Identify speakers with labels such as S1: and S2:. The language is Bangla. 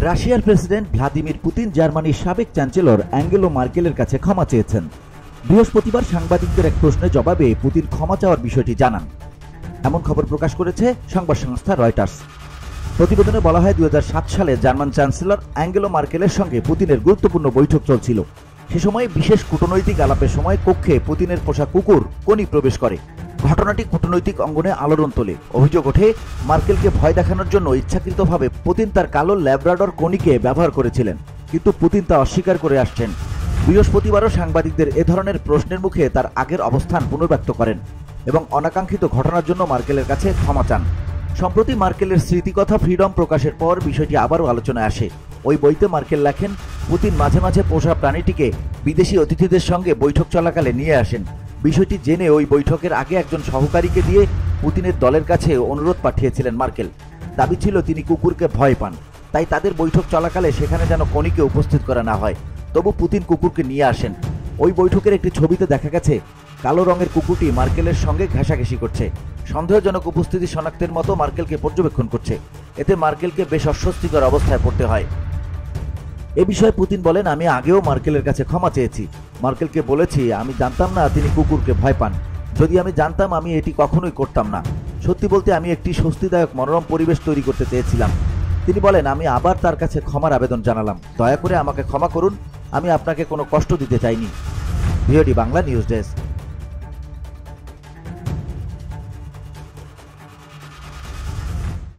S1: রাশিয়ার প্রেসিডেন্ট ভ্লাদিমির পুতিন জার্মানির সাবেক চ্যান্সেলর অ্যাঙ্গেলো মার্কেলের কাছে ক্ষমা চেয়েছেন। বৃহস্পতিবার সাংবাদিকদের এক প্রশ্নের জবাবে পুতিন ক্ষমা চাওয়ার বিষয়টি জানান। এমন খবর প্রকাশ করেছে সংবাদ সংস্থা রয়টার্স। প্রতিবেদনে বলা হয় 2007 সালে জার্মান চ্যান্সেলর অ্যাঙ্গেলো মার্কেলের সঙ্গে পুতিনের গুরুত্বপূর্ণ বৈঠক চলছিল। সে সময় বিশেষ কূটনৈতিক আলাপের সময় কক্ষে পুতিনের পোষা কুকুর কোনি প্রবেশ করে। ঘটনাটি কূটনৈতিক অঙ্গনে আলোড়ন তোলে। অভিযোগ ওঠে, মার্কেলকে ভয় দেখানোর জন্য ইচ্ছাকৃতভাবে পুতিন তার কালো ল্যাব্রাডর কোনিকে ব্যবহার করেছিলেন, কিন্তু পুতিন তা অস্বীকার করে আসছেন। বৃহস্পতিবারও সাংবাদিকদের এ ধরনের প্রশ্নের মুখে তার আগের অবস্থান পুনর্ব্যক্ত করেন এবং অনাকাঙ্ক্ষিত ঘটনার জন্য মার্কেলের কাছে ক্ষমা চান। সম্প্রতি মার্কেলের স্মৃতিকথা ফ্রিডম প্রকাশের পর বিষয়টি আবারও আলোচনায় আসে। ওই বইতে মার্কেল লেখেন, পুতিন মাঝে মাঝে পোষা প্রাণীটিকে বিদেশি অতিথিদের সঙ্গে বৈঠক চলাকালে নিয়ে আসেন। বিষয়টি জেনে ওই বৈঠকের আগে একজন সহকারীকে দিয়ে পুতিনের দলের কাছে অনুরোধ পাঠিয়েছিলেন মার্কেল। দাবি ছিল তিনি কুকুরকে ভয় পান, তাই তাদের বৈঠক চলাকালে সেখানে যেন কোনিকে উপস্থিত করা না হয়। তবু পুতিন কুকুরকে নিয়ে আসেন। ওই বৈঠকের একটি ছবিতে দেখা গেছে কালো রঙের কুকুরটি মার্কেলের সঙ্গে ঘেঁষাঘেঁষি করছে। সন্দেহজনক উপস্থিতি শনাক্তের মতো মার্কেলকে পর্যবেক্ষণ করছে। এতে মার্কেলকে বেশ অস্বস্তিকর অবস্থায় পড়তে হয়। এ বিষয়ে পুতিন বলেন, আমি আগেও মার্কেলের কাছে ক্ষমা চেয়েছি। মার্কেলকে বলেছি, আমি জানতাম না তিনি কুকুরকে ভয় পান। যদি আমি জানতাম, আমি এটি কখনোই করতাম না। সত্যি বলতে আমি একটি স্বস্তিদায়ক মনোরম পরিবেশ তৈরি করতে চেয়েছিলাম। তিনি বলেন, আমি আবার তার কাছে ক্ষমার আবেদন জানালাম। দয়া করে আমাকে ক্ষমা করুন, আমি আপনাকে কোনো কষ্ট দিতে চাইনি। VOD Bangla news desk.